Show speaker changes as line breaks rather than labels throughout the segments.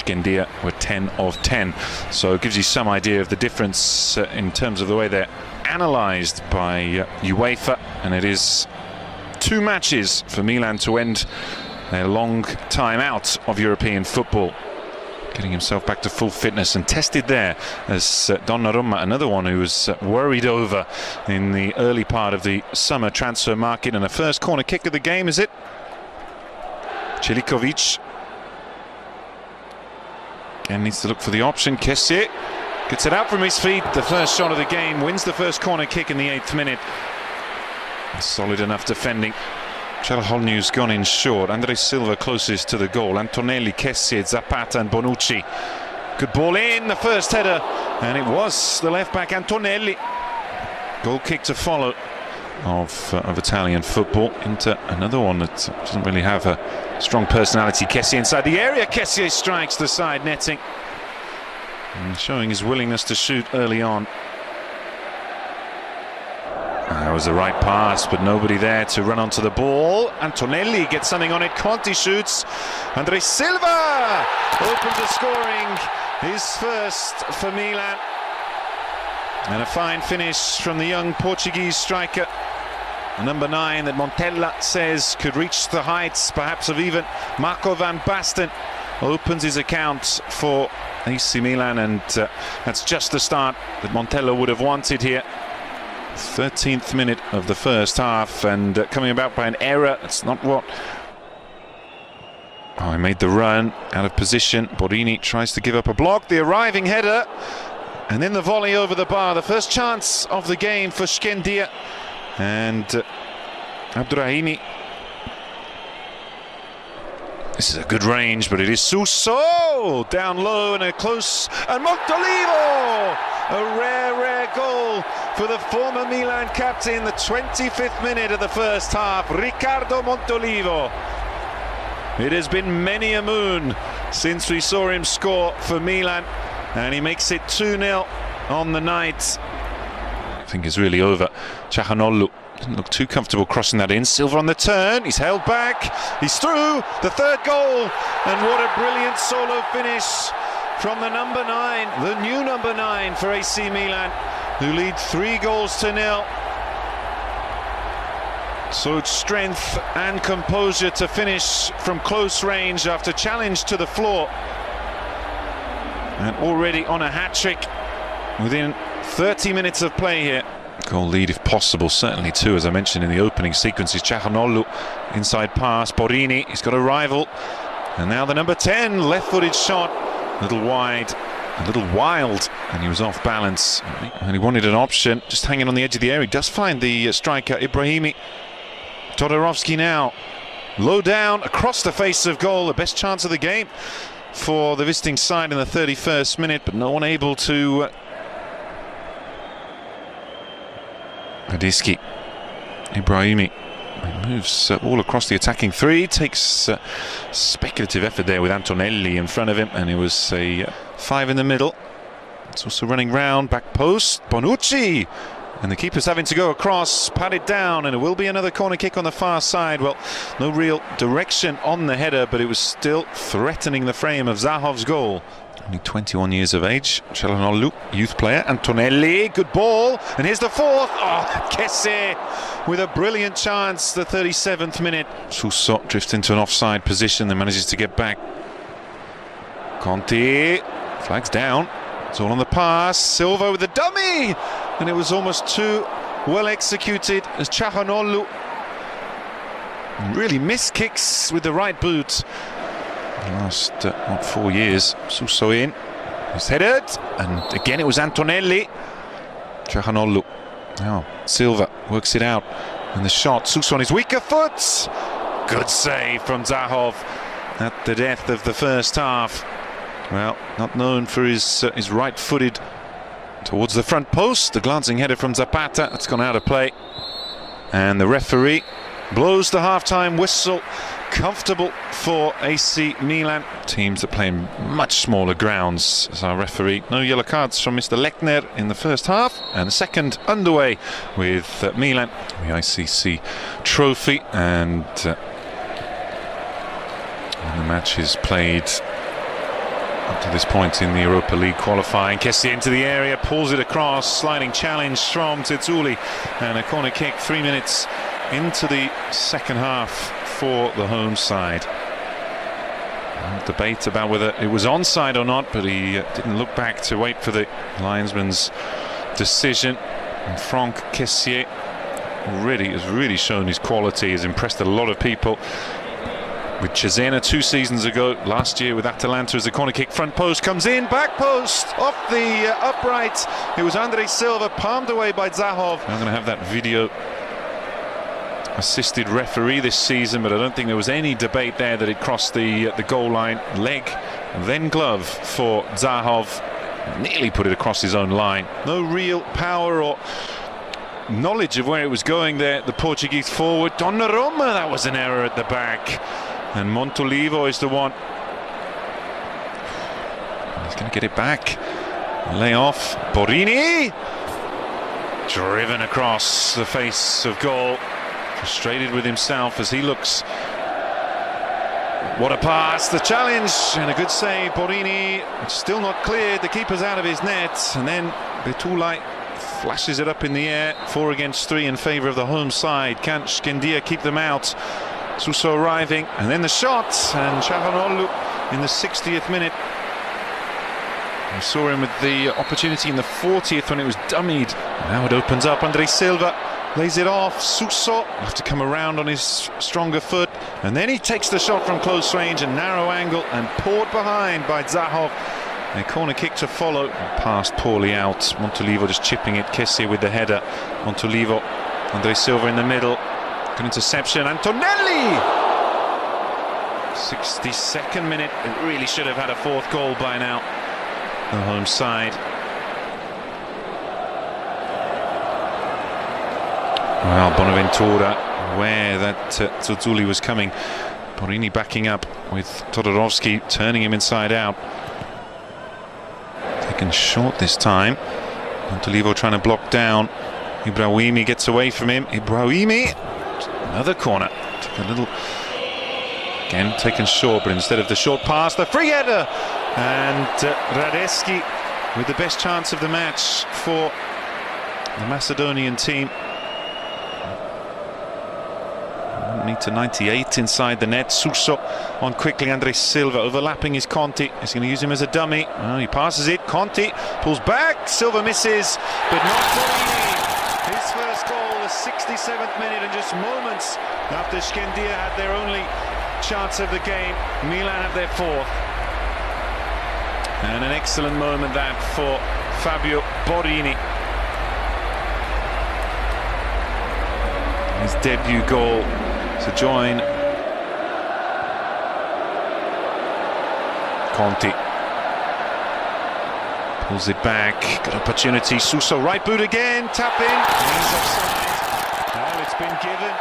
Weskendia were 10 of 10. So it gives you some idea of the difference in terms of the way they're analysed by UEFA. And it is 2 matches for Milan to end their long time out of European football. Getting himself back to full fitness and tested there as Donnarumma, another one who was worried over in the early part of the summer transfer market. And the first corner kick of the game, is it? Čeliković again needs to look for the option. Kessie gets it out from his feet. The first shot of the game, wins the first corner kick in the 8th minute. Solid enough defending. Çalhanoğlu's gone in short. André Silva closest to the goal. Antonelli, Kessie, Zapata and Bonucci. Good ball in, the first header, and it was the left back Antonelli. Goal kick to follow of Italian football into another one that doesn't really have a strong personality. Kessie inside the area. Kessie strikes the side netting, and showing his willingness to shoot early on. That was the right pass, but nobody there to run onto the ball. Antonelli gets something on it. Conti shoots. André Silva opens the scoring. His first for Milan. And a fine finish from the young Portuguese striker. Number 9 that Montella says could reach the heights, perhaps of even Marco van Basten. Opens his account for AC Milan, and that's just the start that Montella would have wanted here. 13th minute of the first half, and coming about by an error. It's not what... Oh, he made the run out of position. Borini tries to give up a block. The arriving header, and then the volley over the bar. The first chance of the game for Weskendia, and Abdurrahimi. This is a good range, but it is Suso down low and a close, and Montolivo! A rare goal for the former Milan captain, the 25th minute of the first half. Riccardo Montolivo. It has been many a moon since we saw him score for Milan, and he makes it 2-0 on the night. I think it's really over. Çalhanoğlu didn't look too comfortable crossing that in. Silva on the turn, he's held back, he's through, the third goal, and what a brilliant solo finish from the number 9, the new number 9 for AC Milan, who lead 3-0. So strength and composure to finish from close range after challenge to the floor, and already on a hat-trick within 30 minutes of play here. Goal lead if possible, certainly 2, as I mentioned in the opening sequences. Çalhanoğlu, inside pass, Borini, he's got a rival, and now the number 10, left-footed shot, a little wide, a little wild, and he was off balance, and he wanted an option, just hanging on the edge of the area. He does find the striker Ibrahimi. Todorovsky now, low down, across the face of goal, the best chance of the game for the visiting side in the 31st minute, but no one able to... Adiski, Ibrahimi, he moves all across the attacking 3, takes speculative effort there with Antonelli in front of him, and it was a 5 in the middle. It's also running round, back post, Bonucci, and the keeper's having to go across, pat it down, and it will be another corner kick on the far side. Well, no real direction on the header, but it was still threatening the frame of Zahov's goal. Only 21 years of age. Çalhanoğlu, youth player. Antonelli, good ball, and here's the 4th. Oh, Kessie with a brilliant chance, the 37th minute. Suso drifts into an offside position, then manages to get back. Conti, flags down, it's all on the pass. Silva with the dummy, and it was almost too well executed as Çalhanoğlu really missed kicks with the right boot. Last 4 years. Suso in, he's headed, and again it was Antonelli. Çalhanoğlu, now Silva works it out, and the shot, Suso on his weaker foot. Good save from Zahov at the death of the first half. Well, not known for his right-footed towards the front post. The glancing header from Zapata, that's gone out of play, and the referee blows the half-time whistle. Comfortable for AC Milan. Teams that play in much smaller grounds as our referee. No yellow cards from Mr. Lechner in the first half, and the second underway with Milan, the ICC trophy, and when the match is played up to this point in the Europa League qualifying. Kessie into the area, pulls it across, sliding challenge from Zezuli, and a corner kick 3 minutes into the second half for the home side. Debate about whether it was onside or not, but he didn't look back to wait for the linesman's decision. And Franck Kessié has really shown his quality, has impressed a lot of people. With Cesena 2 seasons ago, last year with Atalanta as the corner kick, front post comes in, back post, off the upright. It was André Silva, palmed away by Zahov. I'm going to have that video assisted referee this season, but I don't think there was any debate there that it crossed the goal line. Leg, then glove for Zahov. Nearly put it across his own line. No real power or knowledge of where it was going there. The Portuguese forward, Donnarumma, that was an error at the back. And Montolivo is the one. He's going to get it back. Lay off. Borini. Driven across the face of goal. Frustrated with himself as he looks. What a pass. The challenge and a good save. Borini still not cleared. The keeper's out of his net. And then Betulai flashes it up in the air. 4 against 3 in favour of the home side. Can Weskendia keep them out? Suso arriving, and then the shot, and Çalhanoğlu in the 60th minute. We saw him with the opportunity in the 40th when it was dummied. Now it opens up. André Silva lays it off. Suso will have to come around on his stronger foot, and then he takes the shot from close range and narrow angle, and poured behind by Zahov. A corner kick to follow. Passed poorly out. Montolivo just chipping it. Kessie with the header. Montolivo. André Silva in the middle. Good interception. Antonelli! 62nd minute. It really should have had a 4th goal by now. The home side. Well, Bonaventura, aware that Zezuli was coming. Borini backing up with Todorovsky, turning him inside out. Taken short this time. Montolivo trying to block down. Ibrahimi gets away from him. Ibrahimi! Another corner. Took a little. Again, taken short, but instead of the short pass, the free header. And Radeski with the best chance of the match for the Macedonian team. Meter 98 inside the net. Suso on quickly. André Silva overlapping his Conti. He's going to use him as a dummy. Oh, he passes it. Conti pulls back. Silva misses, but not Borini. His first goal, the 67th minute, and just moments after Weskendia had their only chance of the game, Milan had their 4th. And an excellent moment that for Fabio Borini. His debut goal to join Conti. Pulls it back, good opportunity. Suso right boot again, tap in. He's offside. Well, it's been given.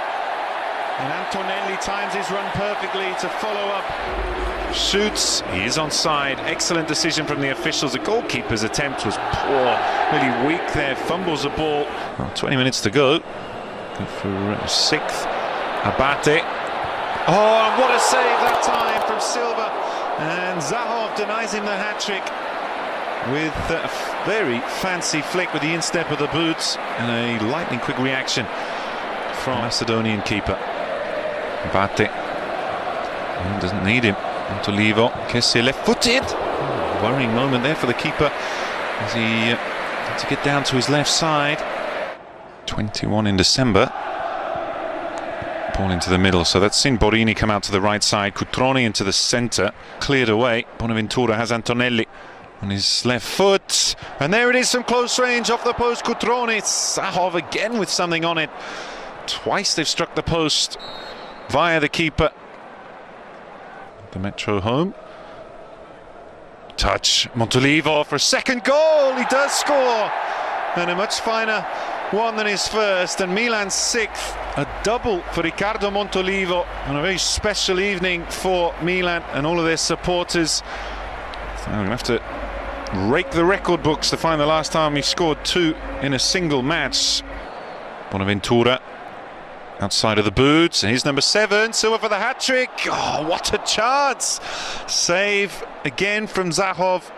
And Antonelli times his run perfectly to follow up. Shoots, he is onside. Excellent decision from the officials. The goalkeeper's attempt was poor, really weak there. Fumbles the ball. Well, 20 minutes to go. Good for 6th. Abate. Oh, and what a save that time from Silva. And Zahov denies him the hat-trick with a very fancy flick with the instep of the boots and a lightning quick reaction from Macedonian keeper. Abate. Doesn't need him. Montolivo. Kessie left-footed. Worrying moment there for the keeper as he had to get down to his left side. 21 in December. Ball into the middle, so that's seen Borini come out to the right side. Cutrone into the centre, cleared away. Bonaventura has Antonelli on his left foot, and there it is from close range off the post. Cutrone. Zahov again with something on it. Twice they've struck the post via the keeper. The Metro home. Touch. Montolivo for a 2nd goal. He does score, and a much finer one than his first, and Milan's 6th. A double for Riccardo Montolivo on a very special evening for Milan and all of their supporters. So we're going to have to rake the record books to find the last time he scored 2 in a single match. Bonaventura outside of the boots, and here's number 7, Silva for the hat-trick. Oh, what a chance! Save again from Zahov,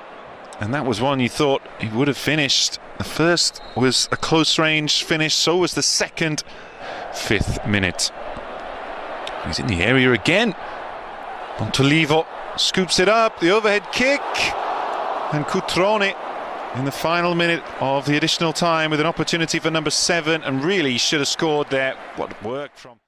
and that was one you thought he would have finished. The first was a close-range finish, so was the second. 5th minute. He's in the area again. Montolivo scoops it up, the overhead kick, and Cutrone in the final minute of the additional time with an opportunity for number 7, and really should have scored there. What work from